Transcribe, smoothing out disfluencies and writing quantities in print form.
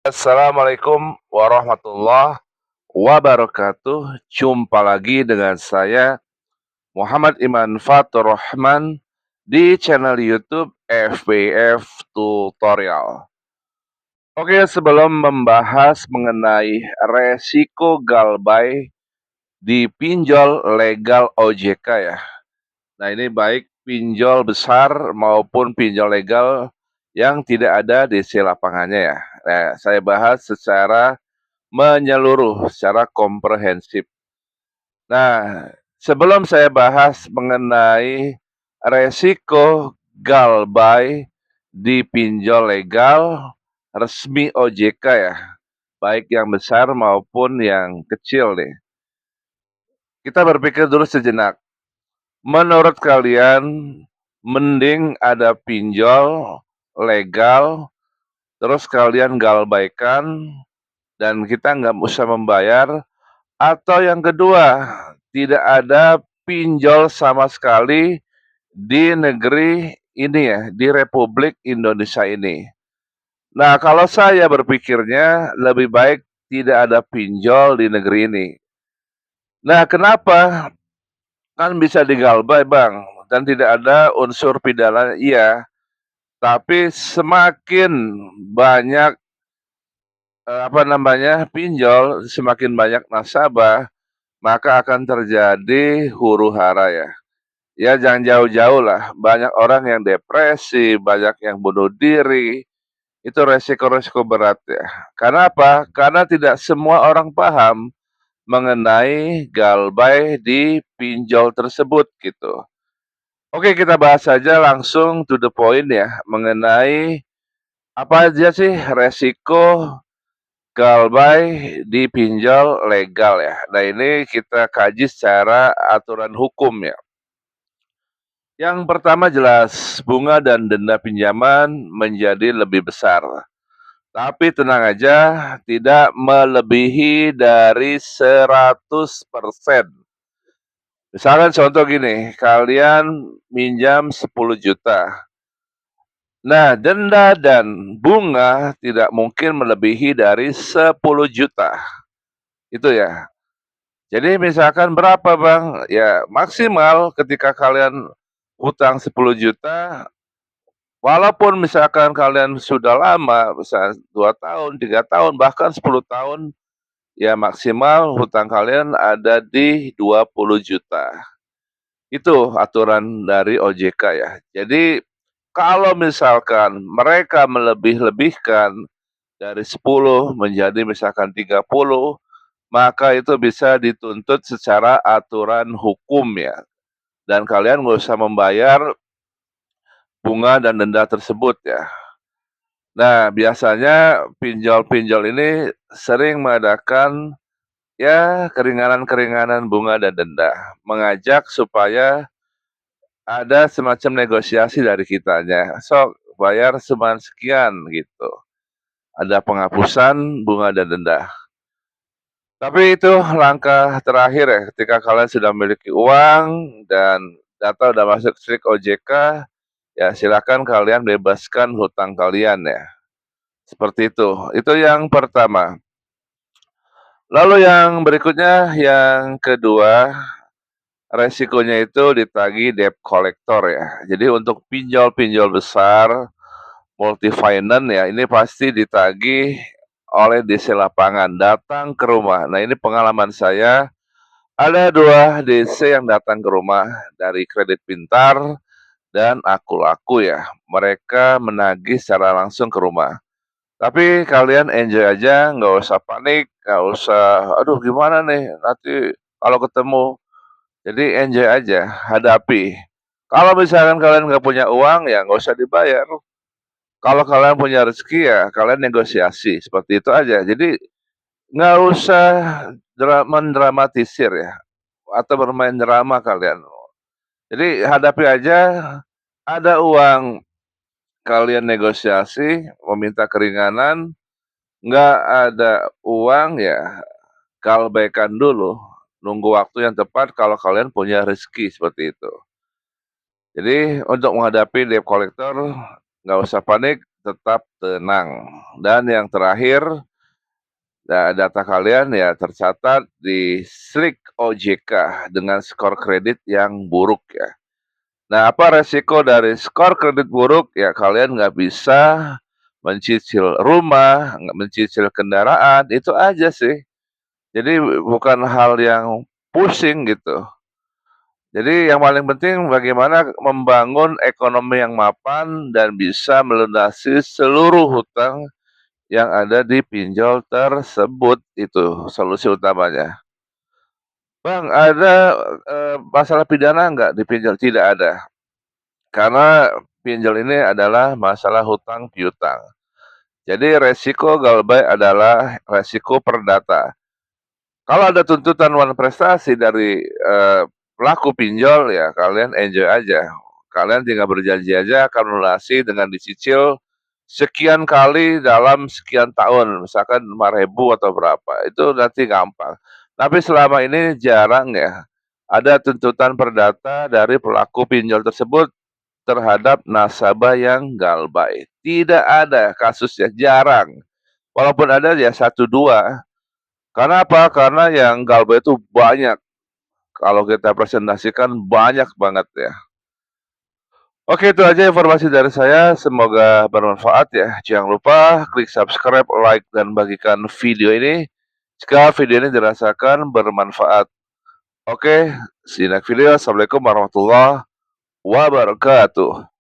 Assalamualaikum warahmatullahi wabarakatuh. Jumpa lagi dengan saya Muhammad Iman Fatur Rahman di channel YouTube FBF Tutorial. Oke, sebelum membahas mengenai resiko galbay di pinjol legal OJK ya. Nah, ini baik pinjol besar maupun pinjol legal yang tidak ada DC lapangannya ya. Nah, saya bahas secara menyeluruh, secara komprehensif. Nah, sebelum saya bahas mengenai resiko galbay di pinjol legal resmi OJK ya, baik yang besar maupun yang kecil nih. Kita berpikir dulu sejenak. Menurut kalian, mending ada pinjol legal, terus kalian galbaikan, dan kita nggak usah membayar, atau yang kedua, tidak ada pinjol sama sekali di negeri ini ya, di Republik Indonesia ini. Nah, kalau saya berpikirnya lebih baik tidak ada pinjol di negeri ini. Nah, kenapa? Kan bisa digalbay, Bang, dan tidak ada unsur pidana, iya. Tapi semakin banyak pinjol, semakin banyak nasabah, maka akan terjadi huru-hara ya. Ya jangan jauh-jauh lah, banyak orang yang depresi, banyak yang bunuh diri, itu resiko-resiko berat ya. Karena apa? Karena tidak semua orang paham mengenai galbay di pinjol tersebut gitu. Oke, kita bahas saja langsung to the point ya, mengenai apa aja sih resiko galbay di pinjol legal ya. Nah, ini kita kaji secara aturan hukum ya. Yang pertama jelas, bunga dan denda pinjaman menjadi lebih besar. Tapi tenang aja, tidak melebihi dari 100%. Misalkan contoh gini, kalian minjam 10 juta. Nah, denda dan bunga tidak mungkin melebihi dari 10 juta. Itu ya. Jadi misalkan berapa Bang? Ya maksimal ketika kalian hutang 10 juta, walaupun misalkan kalian sudah lama, misalnya 2 tahun, 3 tahun, bahkan 10 tahun, ya maksimal hutang kalian ada di 20 juta. Itu aturan dari OJK ya. Jadi kalau misalkan mereka melebih-lebihkan dari 10 menjadi misalkan 30, maka itu bisa dituntut secara aturan hukum ya. Dan kalian nggak usah membayar bunga dan denda tersebut ya. Nah, biasanya pinjol-pinjol ini sering mengadakan ya keringanan-keringanan bunga dan denda, mengajak supaya ada semacam negosiasi dari kitanya, "Sok bayar sekian," gitu. Ada penghapusan bunga dan denda. Tapi itu langkah terakhir ya, ketika kalian sudah memiliki uang dan data udah masuk strik OJK, ya silakan kalian bebaskan hutang kalian ya. Seperti itu. Itu yang pertama. Lalu yang berikutnya, yang kedua, resikonya itu ditagih debt collector ya. Jadi untuk pinjol-pinjol besar, multi finance ya, ini pasti ditagih oleh DC lapangan, datang ke rumah. Nah, ini pengalaman saya, ada 2 DC yang datang ke rumah dari Kredit Pintar dan Aku Laku ya. Mereka menagih secara langsung ke rumah. Tapi kalian enjoy aja, nggak usah panik, nggak usah, "Aduh gimana nih nanti kalau ketemu." Jadi enjoy aja, hadapi. Kalau misalkan kalian nggak punya uang, ya nggak usah dibayar. Kalau kalian punya rezeki, ya kalian negosiasi, seperti itu aja. Jadi nggak usah mendramatisir ya, atau bermain drama kalian. Jadi hadapi aja, ada uang, kalian negosiasi, meminta keringanan, nggak ada uang ya kalbaikan dulu, nunggu waktu yang tepat kalau kalian punya rezeki, seperti itu. Jadi untuk menghadapi debt collector, nggak usah panik, tetap tenang. Dan yang terakhir, data kalian ya tercatat di SLIK OJK dengan skor kredit yang buruk ya. Nah, apa resiko dari skor kredit buruk? Ya kalian nggak bisa mencicil rumah, nggak mencicil kendaraan, itu aja sih. Jadi bukan hal yang pusing gitu. Jadi yang paling penting bagaimana membangun ekonomi yang mapan dan bisa melunasi seluruh hutang yang ada di pinjol tersebut, itu solusi utamanya. Bang, ada, masalah pidana nggak di pinjol? Tidak ada, karena pinjol ini adalah masalah hutang piutang. Jadi resiko galbay adalah resiko perdata. Kalau ada tuntutan wan prestasi dari, pelaku pinjol, ya kalian enjoy aja. Kalian tinggal berjanji aja akan melunasi dengan dicicil sekian kali dalam sekian tahun, misalkan 5.000 atau berapa, itu nanti gampang. Tapi selama ini jarang ya, ada tuntutan perdata dari pelaku pinjol tersebut terhadap nasabah yang galbay. Tidak ada kasusnya, jarang. Walaupun ada ya satu 2. Karena apa? Karena yang galbay itu banyak. Kalau kita presentasikan banyak banget ya. Oke, itu aja informasi dari saya. Semoga bermanfaat ya. Jangan lupa klik subscribe, like, dan bagikan video ini jika video ini dirasakan bermanfaat. Oke, see you next video. Assalamualaikum warahmatullahi wabarakatuh.